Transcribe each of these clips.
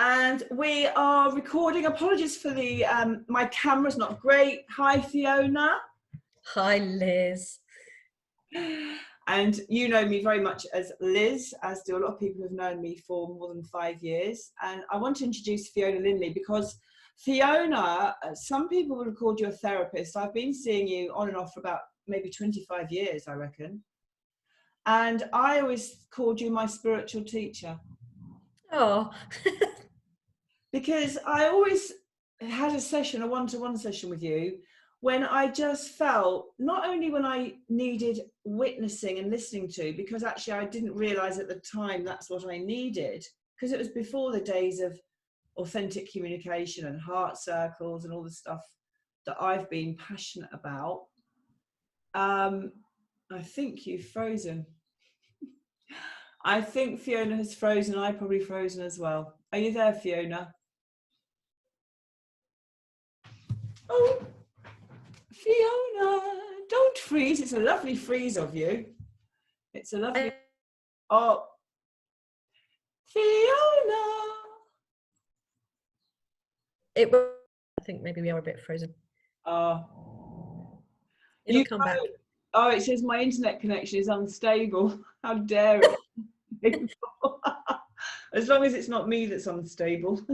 And we are recording. Apologies for the, my camera's not great. Hi, Fiona. Hi, Liz. And you know me very much as Liz, as do a lot of people who've known me for more than 5 years. And I want to introduce Fiona Lindley because Fiona, some people would have called you a therapist. I've been seeing you on and off for about maybe 25 years, I reckon. And I always called you my spiritual teacher. Oh. Because I always had a session, a one-to-one session with you, when I just felt, not only when I needed witnessing and listening to, because actually I didn't realize at the time that's what I needed, because it was before the days of authentic communication and heart circles and all the stuff that I've been passionate about. I think you've frozen. I think Fiona has frozen. I've probably frozen as well. Are you there, Fiona? Oh, Fiona, don't freeze. It's a lovely freeze of you. It's a lovely... Oh, Fiona. I think maybe we are a bit frozen. Oh. It'll come back. Oh, it says my internet connection is unstable. How dare it? As long as it's not me that's unstable.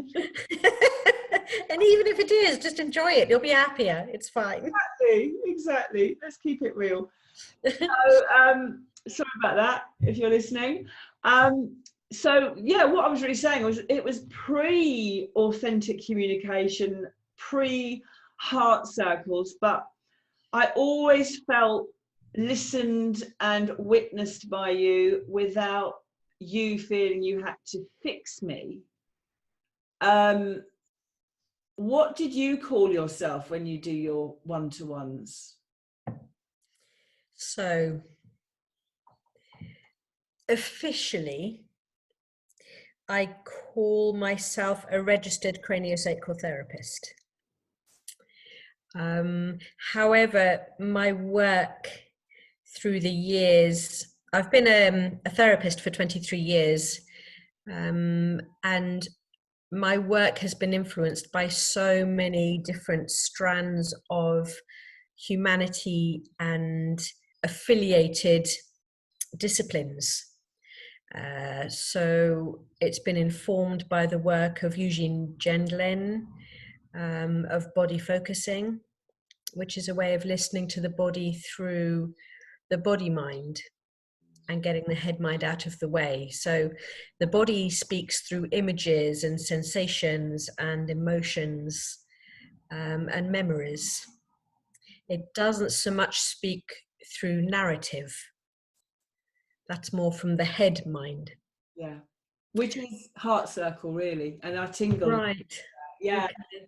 And even if it is, just enjoy it. You'll be happier. It's fine. Exactly. Let's keep it real. So, sorry about that, if you're listening. So, yeah, what I was really saying was it was pre-authentic communication, pre-heart circles, but I always felt listened and witnessed by you without you feeling you had to fix me. What did you call yourself when you do your one-to-ones? So, officially, I call myself a registered craniosacral therapist. However, my work through the years, I've been a therapist for 23 years, and my work has been influenced by so many different strands of humanity and affiliated disciplines. So it's been informed by the work of Eugene Gendlin, of body focusing, which is a way of listening to the body through the body mind and getting the head mind out of the way. So the body speaks through images and sensations and emotions, and memories. It doesn't so much speak through narrative. That's more from the head mind. Yeah, which is heart circle, really, and I tingle. Right. Yeah. Okay.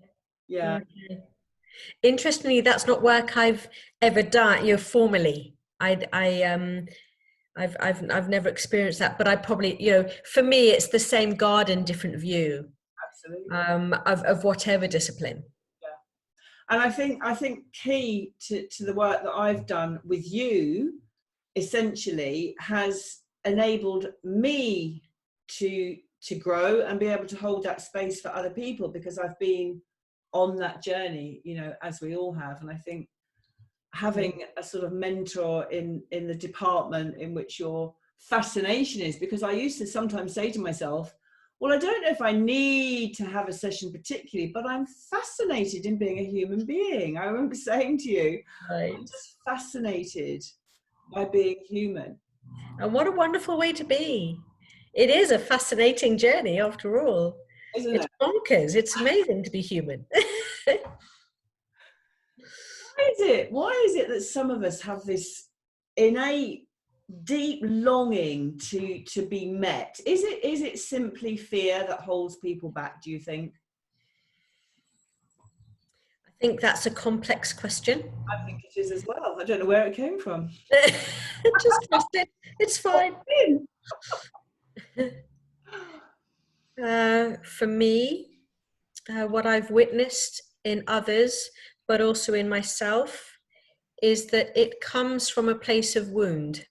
Yeah. Okay. Interestingly, that's not work I've ever done, formally. I've never experienced that, but I probably, for me, it's the same garden, different view. Absolutely. Of whatever discipline. Yeah. And I think key to the work that I've done with you, essentially, has enabled me to grow and be able to hold that space for other people, because I've been on that journey, as we all have. And I think having a sort of mentor in the department in which your fascination is, because I used to sometimes say to myself, well, I don't know if I need to have a session particularly, but I'm fascinated in being a human being. I remember saying to you, right. I'm just fascinated by being human. And what a wonderful way to be. It is a fascinating journey after all. Isn't it's it? Bonkers. It's amazing to be human. Why is it that some of us have this innate deep longing to be met? Is it simply fear that holds people back, do you think? I think that's a complex question. I think it is as well. I don't know where it came from. Just trust it. It's fine. For me, what I've witnessed in others, but also in myself, is that it comes from a place of wound.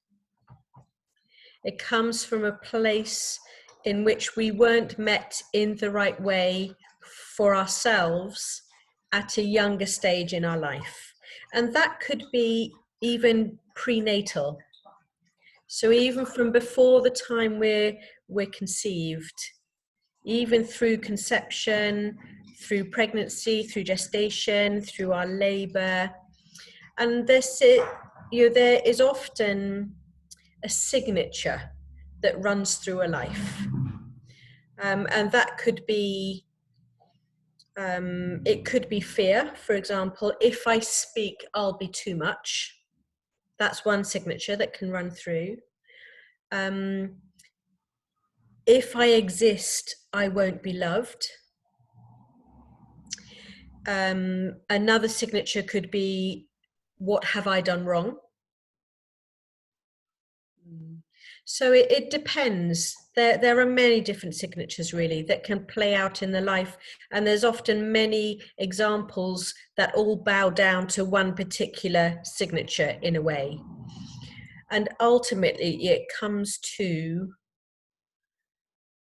It comes from a place in which we weren't met in the right way for ourselves at a younger stage in our life. And that could be even prenatal. So even from before the time we're conceived, even through conception, through pregnancy, through gestation, through our labor. And there is often a signature that runs through a life. And that could be, it could be fear, for example. If I speak, I'll be too much. That's one signature that can run through. If I exist, I won't be loved. Another signature could be, what have I done wrong? So it depends. There are many different signatures really that can play out in the life, and there's often many examples that all bow down to one particular signature in a way. And ultimately it comes to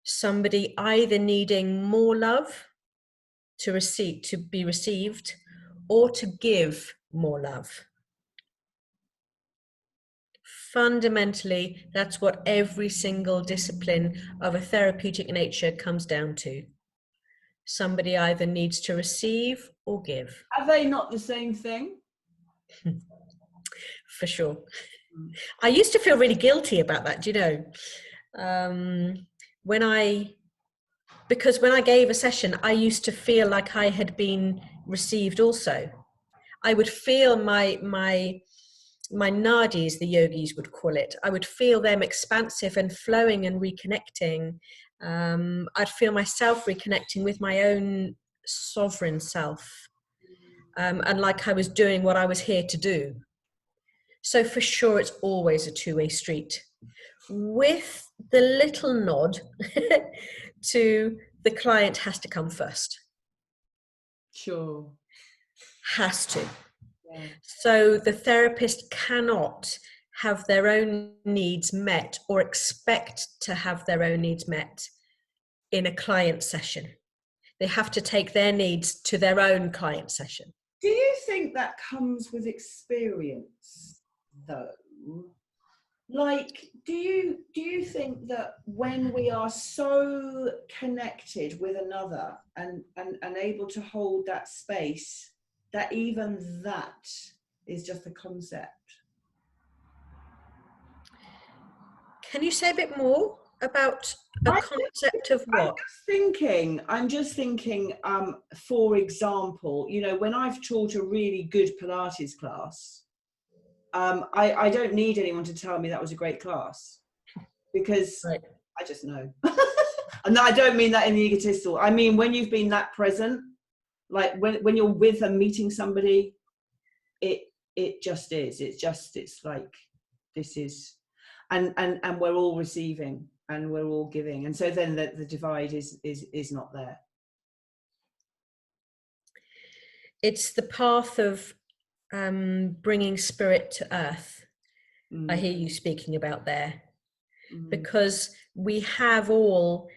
somebody either needing more love to be received, or to give more love. Fundamentally, that's what every single discipline of a therapeutic nature comes down to. Somebody either needs to receive or give. Are they not the same thing? For sure. I used to feel really guilty about that, do you know? Because when I gave a session, I used to feel like I had been received also. I would feel my nadis, the yogis would call it, I would feel them expansive and flowing and reconnecting. I'd feel myself reconnecting with my own sovereign self, and like I was doing what I was here to do. So for sure, it's always a two-way street, with the little nod to the client has to come first. Sure. Has to. Yeah. So the therapist cannot have their own needs met or expect to have their own needs met in a client session. They have to take their needs to their own client session. Do you think that comes with experience, though? Like, do you think that when we are so connected with another and able to hold that space, that even that is just a concept? Can you say a bit more about a concept of what? I'm just thinking, for example, you know, when I've taught a really good Pilates class, I don't need anyone to tell me that was a great class, because Right. I just know. And I don't mean that in the egotistical. I mean, when you've been that present, like when you're with and meeting somebody, it just is. It's like, this is, and we're all receiving and we're all giving. And so then the divide is not there. It's the path of bringing spirit to earth. I hear you speaking about there, because we have all,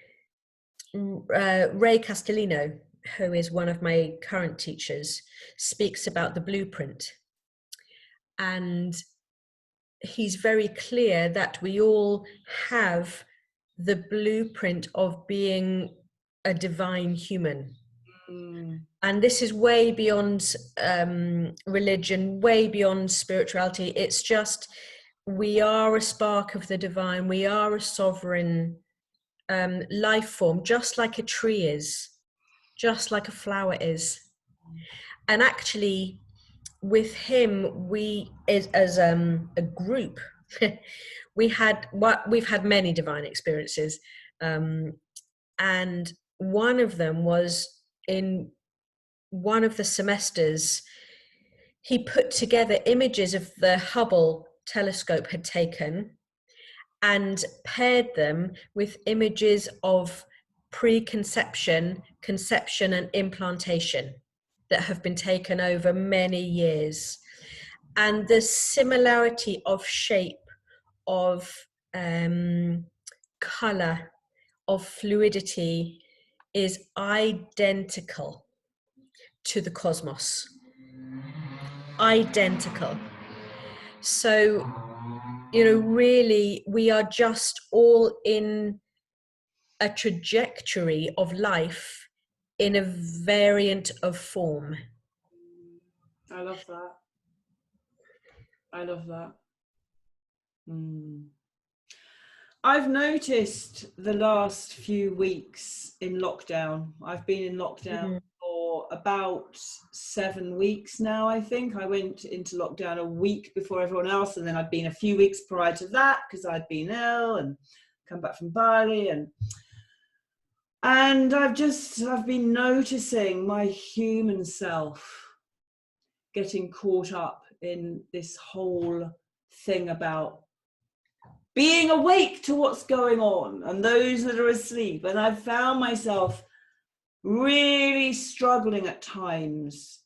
Ray Castellino, who is one of my current teachers, speaks about the blueprint. And he's very clear that we all have the blueprint of being a divine human. And this is way beyond religion, way beyond spirituality. It's just, we are a spark of the divine. We are a sovereign life form, just like a tree is, just like a flower is. And actually, with him, we as a group, we've had many divine experiences, and one of them was in one of the semesters. He put together images of the Hubble telescope had taken and paired them with images of preconception, conception, and implantation that have been taken over many years. And the similarity of shape, of color, of fluidity is identical to the cosmos. Identical. So, really, we are just all in a trajectory of life in a variant of form. I love that. I love that. I've noticed the last few weeks in lockdown. I've been in lockdown for about 7 weeks now, I think. I went into lockdown a week before everyone else, and then I'd been a few weeks prior to that because I'd been ill and come back from Bali, and I've been noticing my human self getting caught up in this whole thing about being awake to what's going on and those that are asleep. And I've found myself really struggling at times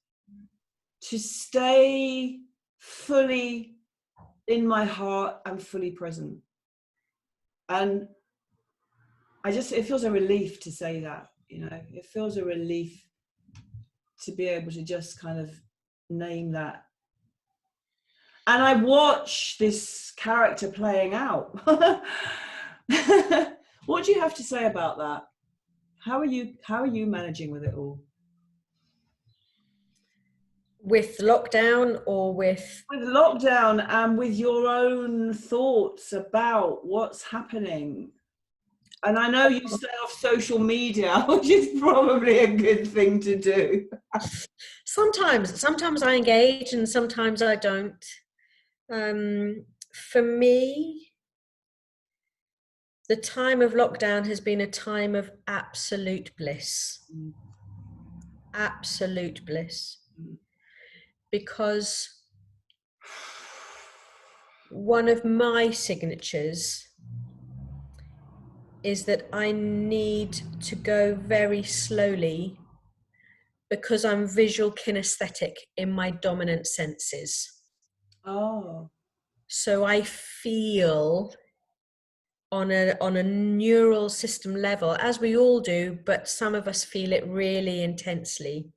to stay fully in my heart and fully present. And it feels a relief to say that, it feels a relief to be able to just kind of name that. And I watch this character playing out. What do you have to say about that? How are you managing with it all? With lockdown, or with lockdown, and with your own thoughts about what's happening? And I know you stay off social media, which is probably a good thing to do. Sometimes I engage and sometimes I don't. For me, the time of lockdown has been a time of absolute bliss. Absolute bliss. Because one of my signatures is that I need to go very slowly because I'm visual kinesthetic in my dominant senses. Oh. So I feel on a neural system level, as we all do, but some of us feel it really intensely.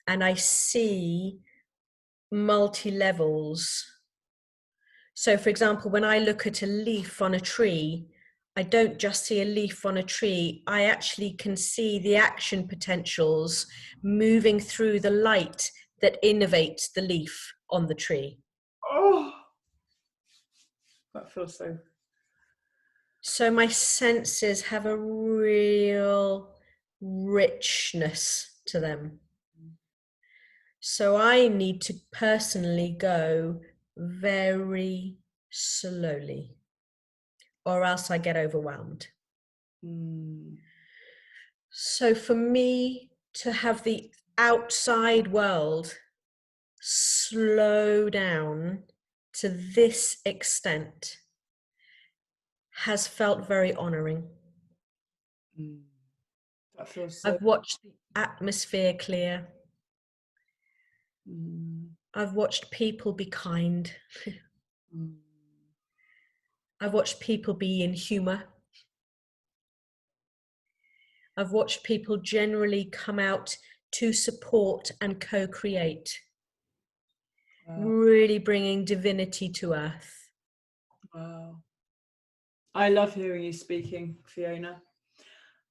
And I see multi-levels. So, for example, when I look at a leaf on a tree, I don't just see a leaf on a tree. I actually can see the action potentials moving through the light that innervates the leaf on the tree. Oh, that feels so. So my senses have a real richness to them. So I need to personally go very slowly, or else I get overwhelmed. So for me to have the outside world slow down to this extent has felt very honoring. That feels so. I've watched the atmosphere clear. I've watched people be kind. I've watched people be in humor. I've watched people generally come out to support and co-create, really bringing divinity to earth. Wow. I love hearing you speaking, Fiona.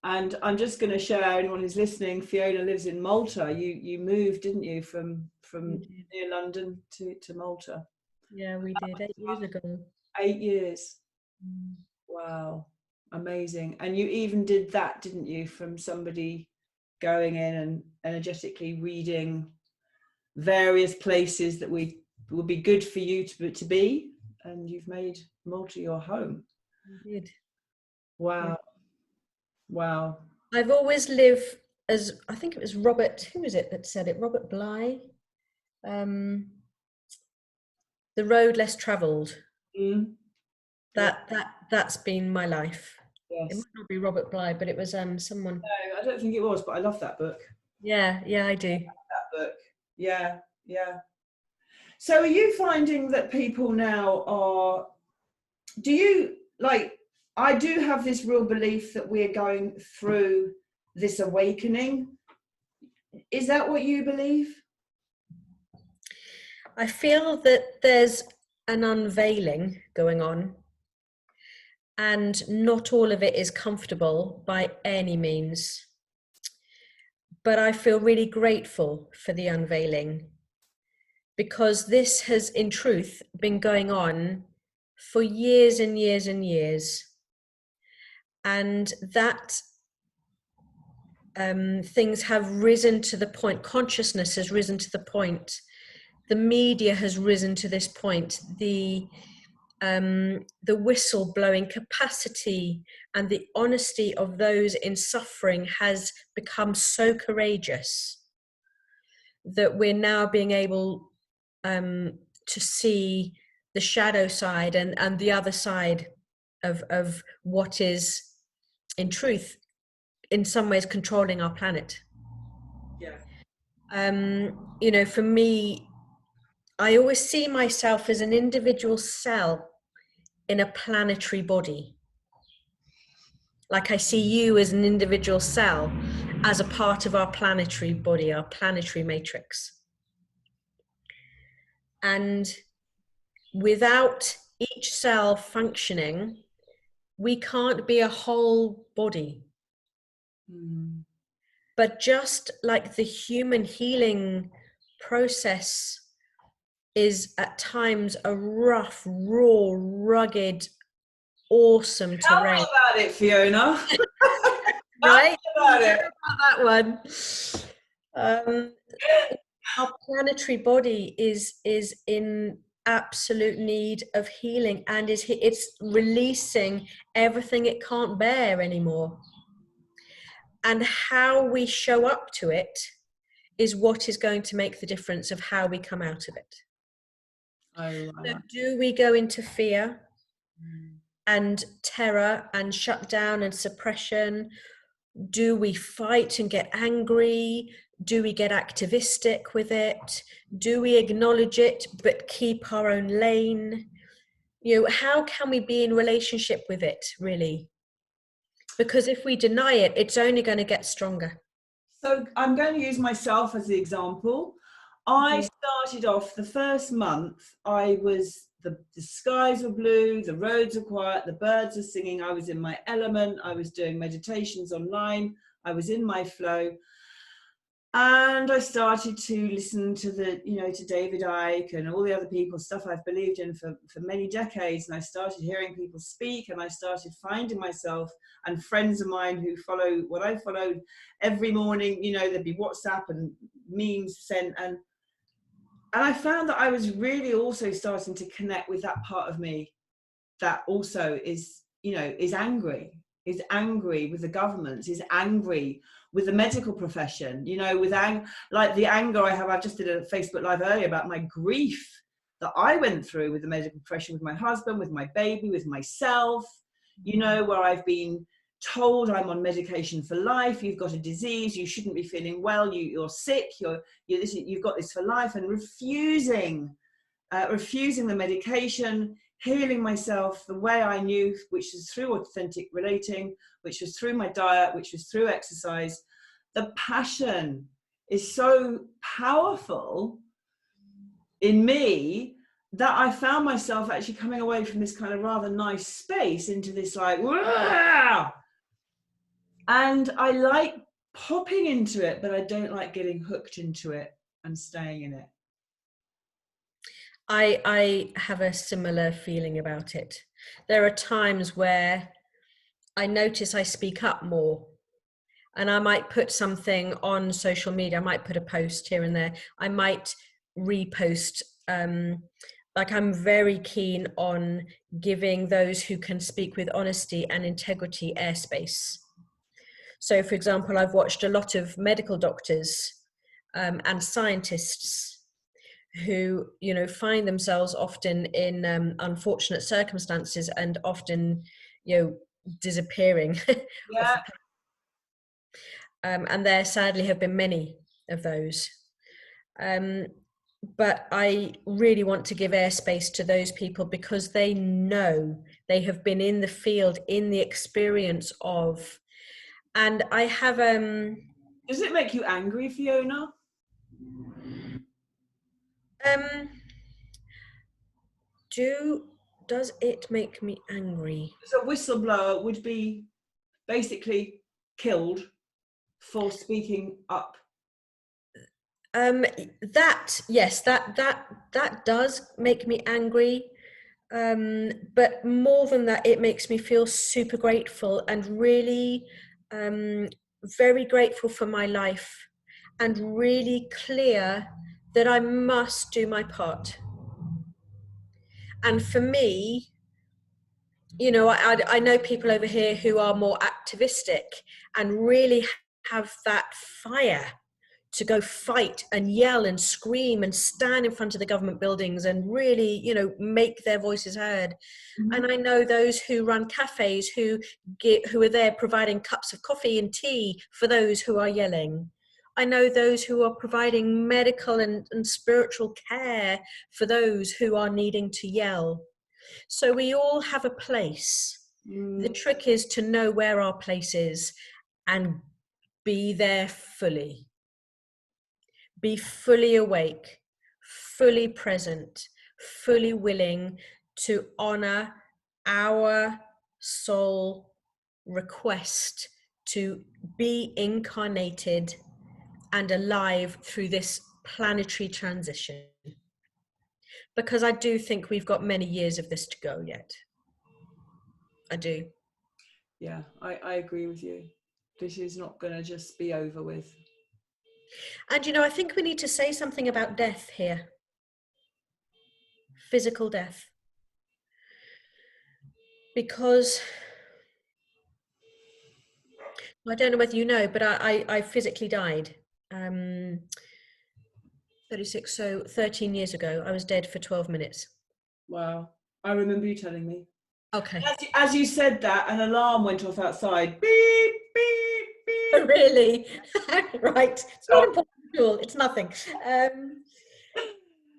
And I'm just going to share, anyone who's listening, Fiona lives in Malta. You moved, didn't you, from near London to Malta? Yeah, we did 8 years ago. 8 years. Wow. Amazing. And you even did that, didn't you, from somebody going in and energetically reading various places that would be good for you to be, and you've made Malta your home. We did. Wow. Yeah. Wow. I've always lived as, I think it was Robert, who was it that said it? Robert Bly. The road less travelled. That's been my life. Yes. It might not be Robert Bly, but it was someone. No, I don't think it was, but I love that book. Yeah, I do. I love that book. Yeah. So are you finding that people now do you, like, I do have this real belief that we're going through this awakening. Is that what you believe? I feel that there's an unveiling going on, and not all of it is comfortable by any means. But I feel really grateful for the unveiling, because this has, in truth, been going on for years and years and years. And that things have risen to the point, consciousness has risen to the point, the media has risen to this point, the whistle-blowing capacity and the honesty of those in suffering has become so courageous that we're now being able to see the shadow side and the other side of what is, in truth, in some ways controlling our planet. Yeah. You know, for me, I always see myself as an individual cell in a planetary body. Like I see you as an individual cell, as a part of our planetary body, our planetary matrix. And without each cell functioning, we can't be a whole body. Mm. But just like the human healing process is at times a rough, raw, rugged, awesome Tell me terrain. about it, Fiona. Right? Tell me about it. That one. Our planetary body is in absolute need of healing, and it's releasing everything it can't bear anymore. And how we show up to it is what is going to make the difference of how we come out of it. So do we go into fear and terror and shutdown and suppression? Do we fight and get angry? Do we get activistic with it? Do we acknowledge it but keep our own lane? You know, how can we be in relationship with it, really? Because if we deny it, it's only going to get stronger. So I'm going to use myself as the example. I started off the first month, the skies were blue, the roads were quiet, the birds were singing, I was in my element, I was doing meditations online, I was in my flow. And I started to listen to to David Icke and all the other people, stuff I've believed in for many decades. And I started hearing people speak, and I started finding myself and friends of mine who follow what I followed every morning. There'd be WhatsApp and memes sent. And I found that I was really also starting to connect with that part of me that also is angry with the governments, is angry with the medical profession, like the anger I have. I just did a Facebook Live earlier about my grief that I went through with the medical profession, with my husband, with my baby, with myself, where I've been told I'm on medication for life, you've got a disease, you shouldn't be feeling well, you're sick, you've got this for life, and refusing the medication, healing myself the way I knew, which is through authentic relating, which was through my diet, which was through exercise. The passion is so powerful in me that I found myself actually coming away from this kind of rather nice space into this like, Wah! And I like popping into it, but I don't like getting hooked into it and staying in it. I have a similar feeling about it. There are times where I notice I speak up more, and I might put something on social media. I might put a post here and there. I might repost. Like, I'm very keen on giving those who can speak with honesty and integrity airspace. So, for example, I've watched a lot of medical doctors and scientists who find themselves often in unfortunate circumstances and often disappearing. Yeah. And there sadly have been many of those. but I really want to give airspace to those people because they know, they have been in the field, in the experience of, and I have Does it make you angry, Fiona? um does it make me angry? So a whistleblower would be basically killed for speaking up. That, yes, that does make me angry. But more than that, it makes me feel super grateful and really very grateful for my life, and really clear that I must do my part. And for me, you know, I know people over here who are more activistic and really have that fire to go fight and yell and scream and stand in front of the government buildings and really, you know, make their voices heard. Mm-hmm. And I know those who run cafes who are there providing cups of coffee and tea for those who are yelling. I know those who are providing medical and spiritual care for those who are needing to yell. So we all have a place. The trick is to know where our place is and be there fully. Be fully awake, fully present, fully willing to honor our soul request to be incarnated and alive through this planetary transition. Because I do think we've got many years of this to go yet. I do. Yeah, I agree with you. This is not going to just be over with. And, you know, I think we need to say something about death here. Physical death. Because I don't know whether you know, but I physically died. 36, so 13 years ago. I was dead for 12 minutes. Wow. I remember you telling me. Okay. As you said that, an alarm went off outside. Beep, beep, beep. Oh, really? Right. It's not Stop. important at all. It's nothing.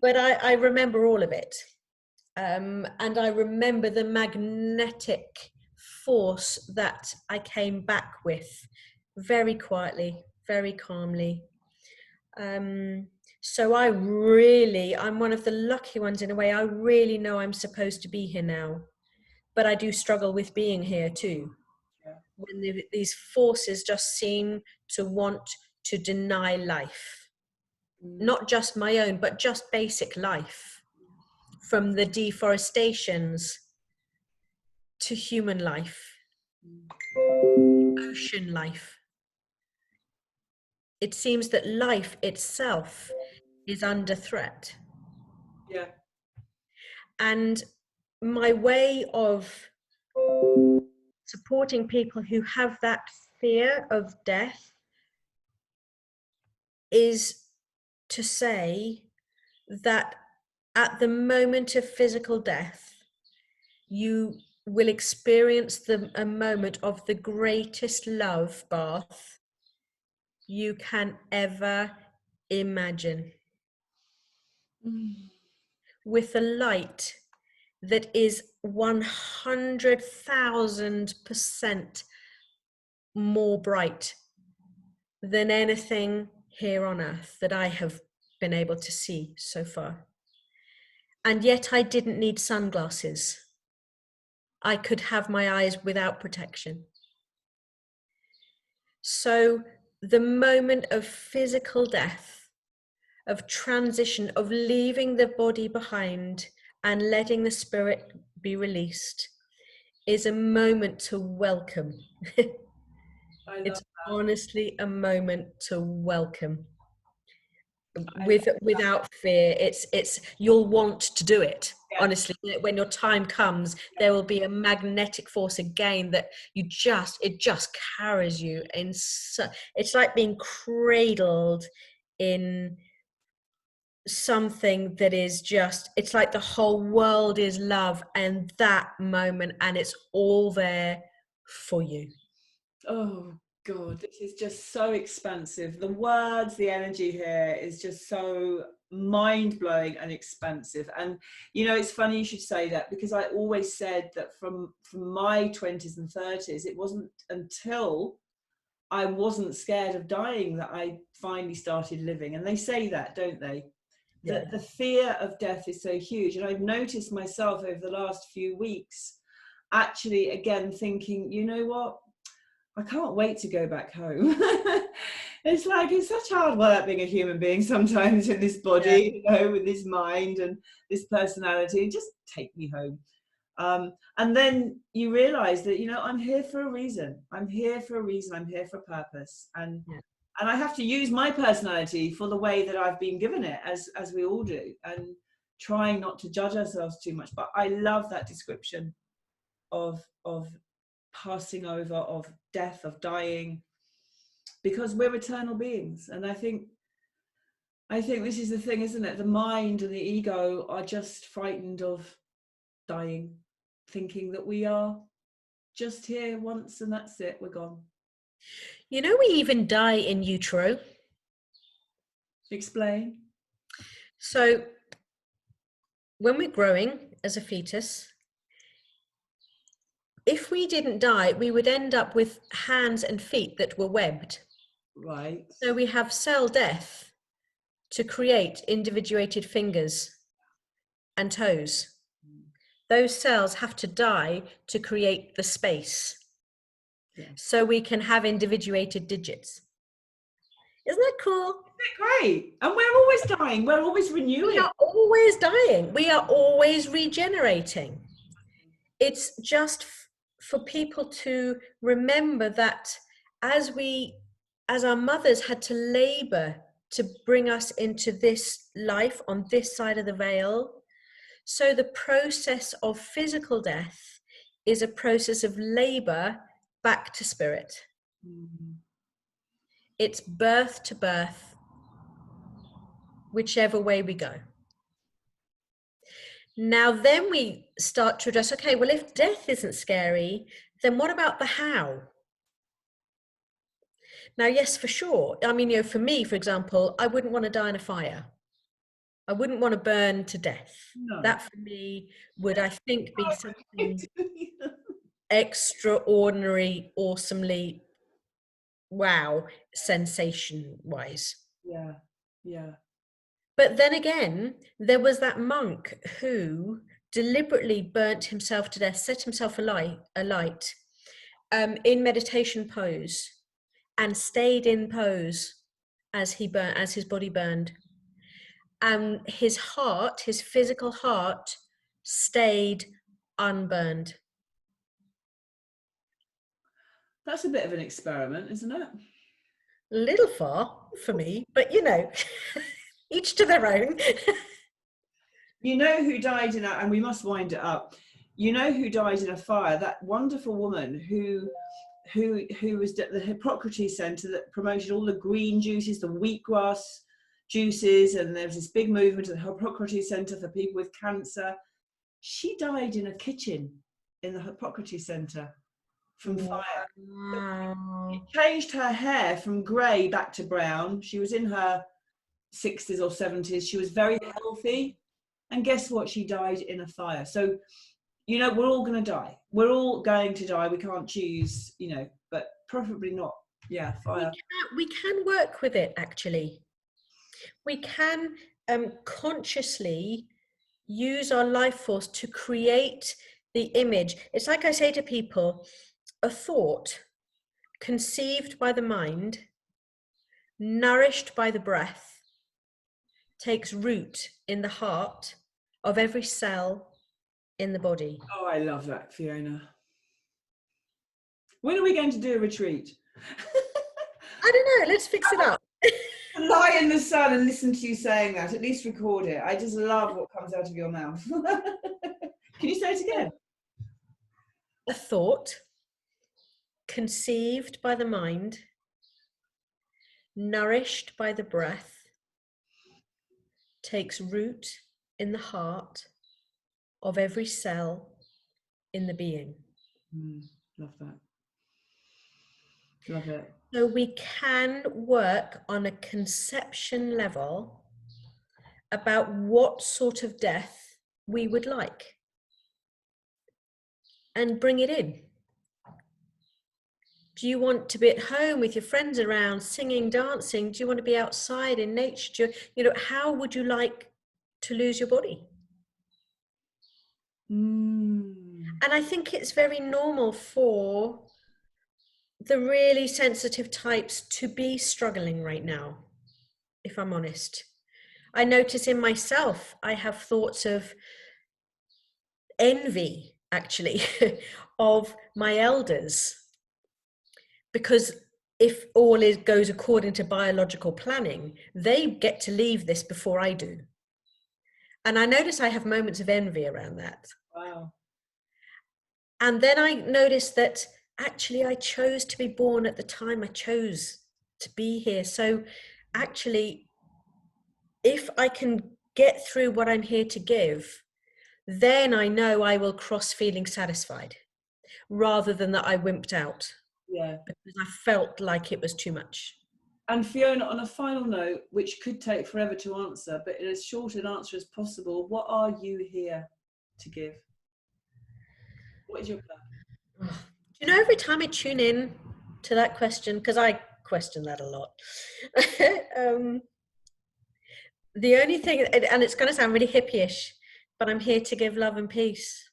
But I remember all of it. And I remember the magnetic force that I came back with very quietly, very calmly. So I'm one of the lucky ones in a way. I really know I'm supposed to be here now, but I do struggle with being here too. Yeah. When these forces just seem to want to deny life, not just my own, but just basic life, from the deforestations to human life, ocean life. It seems that life itself is under threat. Yeah. And my way of supporting people who have that fear of death is to say that at the moment of physical death, you will experience a moment of the greatest love bath you can ever imagine, with a light that is 100,000% more bright than anything here on earth that I have been able to see so far. And yet I didn't need sunglasses. I could have my eyes without protection. So the moment of physical death, of transition, of leaving the body behind and letting the spirit be released, is a moment to welcome. It's honestly a moment to welcome. Without fear. It's you'll want to do it. Yeah. Honestly, when your time comes, there will be a magnetic force again that it just carries you in. It's like being cradled in something that is just, it's like the whole world is love and that moment, and it's all there for you. Oh God, this is just so expansive. The words, the energy here is just so mind-blowing and expansive. And you know, it's funny you should say that, because I always said that from my 20s and 30s, it wasn't until I wasn't scared of dying that I finally started living. And they say that, don't they? Yeah. The fear of death is so huge. And I've noticed myself over the last few weeks actually again thinking, you know what, I can't wait to go back home. It's like, it's such hard work being a human being sometimes in this body, you know, with this mind and this personality. Just take me home. And then you realize that, you know, I'm here for a reason. I'm here for a reason. I'm here for a purpose. And I have to use my personality for the way that I've been given it, as we all do, and trying not to judge ourselves too much. But I love that description of passing over, of death, of dying, because we're eternal beings. And I think this is the thing, isn't it? The mind and the ego are just frightened of dying, thinking that we are just here once and that's it, we're gone. You know, we even die in utero. Explain. So when we're growing as a fetus, if we didn't die, we would end up with hands and feet that were webbed. Right. So we have cell death to create individuated fingers and toes. Those cells have to die to create the space. Yeah. So we can have individuated digits. Isn't that cool? Isn't it great? And we're always dying. We're always renewing. We are always dying. We are always regenerating. It's just for people to remember that as our mothers had to labor to bring us into this life on this side of the veil, so the process of physical death is a process of labor back to spirit. Mm-hmm. It's birth to birth, whichever way we go. Now then we start to address, okay, well, if death isn't scary, then what about the how? Now, yes, for sure. I mean, you know, for me, for example, I wouldn't want to die in a fire. I wouldn't want to burn to death. No. That for me would, I think, be something extraordinary, awesomely, wow, sensation-wise. Yeah, yeah. But then again, there was that monk who deliberately burnt himself to death, set himself alight in meditation pose, and stayed in pose as his body burned. And his heart, his physical heart, stayed unburned. That's a bit of an experiment, isn't it? A little far for me, but you know, each to their own. You know who died in and we must wind it up. You know who died in a fire? That wonderful woman who was at the Hippocrates Centre that promoted all the green juices, the wheatgrass juices, and there was this big movement at the Hippocrates Centre for people with cancer. She died in a kitchen in the Hippocrates Centre from fire. Wow. It changed her hair from grey back to brown. She was in her 60s or 70s. She was very healthy. And guess what? She died in a fire. So, you know, we're all going to die. We're all going to die. We can't choose, you know, but preferably not. Yeah, fire. We can work with it, actually. We can consciously use our life force to create the image. It's like I say to people, a thought conceived by the mind, nourished by the breath, takes root in the heart of every cell in the body. Oh, I love that, Fiona. When are we going to do a retreat? I don't know, let's fix it up. Lie in the sun and listen to you saying that, at least record it. I just love what comes out of your mouth. Can you say it again? A thought conceived by the mind, nourished by the breath, takes root in the heart of every cell in the being. Love that. Love it. So we can work on a conception level about what sort of death we would like and bring it in. Do you want to be at home with your friends around, singing, dancing? Do you want to be outside in nature? How would you like to lose your body? And I think it's very normal for the really sensitive types to be struggling right now, if I'm honest. I notice in myself, I have thoughts of envy, actually, of my elders. Because if all goes according to biological planning, they get to leave this before I do. And I notice I have moments of envy around that. Wow. And then I noticed that actually I chose to be born at the time I chose to be here. So actually, if I can get through what I'm here to give, then I know I will cross feeling satisfied rather than that I wimped out. Yeah. Because I felt like it was too much. And Fiona, on a final note, which could take forever to answer, but in as short an answer as possible, what are you here to give? What is your plan? Every time I tune in to that question, because I question that a lot, the only thing, and it's going to sound really hippie-ish, but I'm here to give love and peace.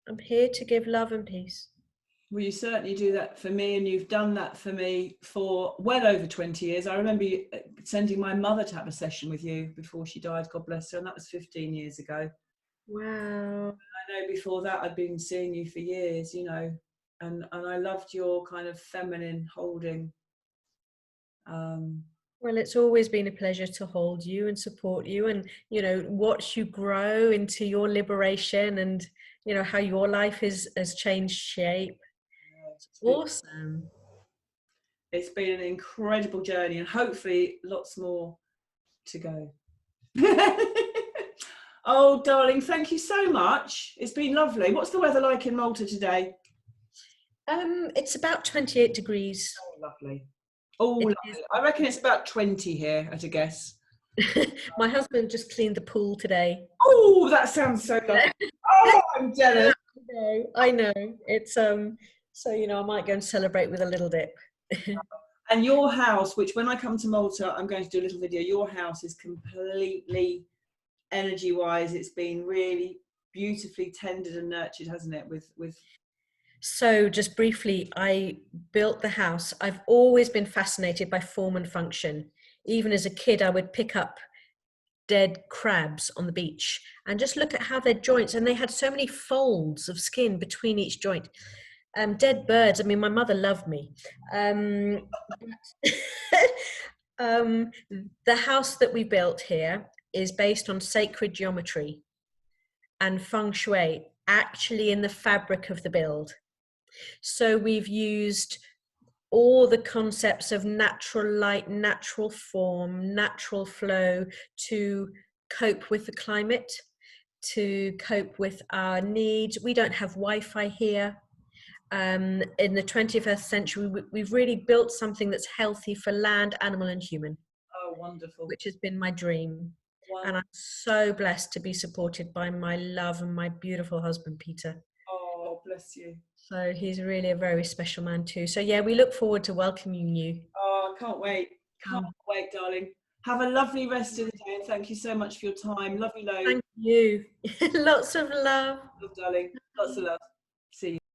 I'm here to give love and peace. Well, you certainly do that for me, and you've done that for me for well over 20 years. I remember you sending my mother to have a session with you before she died, God bless her, and that was 15 years ago. Wow. I know before that I'd been seeing you for years, and I loved your kind of feminine holding. Well, it's always been a pleasure to hold you and support you and, watch you grow into your liberation and, how your life has changed shape. Awesome. It's been an incredible journey and hopefully lots more to go. Oh, darling, thank you so much. It's been lovely. What's the weather like in Malta today? It's about 28 degrees. Oh, lovely. Oh, lovely. I reckon it's about 20 here at a guess. My husband just cleaned the pool today. Oh, that sounds so lovely. Oh, I'm jealous. I know. It's so I might go and celebrate with a little dip. And your house, which when I come to Malta, I'm going to do a little video. Your house is completely energy-wise. It's been really beautifully tended and nurtured, hasn't it? With. So just briefly, I built the house. I've always been fascinated by form and function. Even as a kid, I would pick up dead crabs on the beach and just look at how their joints, and they had so many folds of skin between each joint. Dead birds. I mean, my mother loved me. The house that we built here is based on sacred geometry and feng shui, actually in the fabric of the build. So we've used all the concepts of natural light, natural form, natural flow to cope with the climate, to cope with our needs. We don't have Wi-Fi here. In the 21st century, we've really built something that's healthy for land, animal, and human. Oh, wonderful. Which has been my dream. Wonderful. And I'm so blessed to be supported by my love and my beautiful husband, Peter. Oh, bless you. So he's really a very special man too. So yeah, we look forward to welcoming you. Oh, I can't wait. Can't wait, darling. Have a lovely rest of the day and thank you so much for your time. Love you loads. Thank you. Lots of love. Love, darling. Lots of love.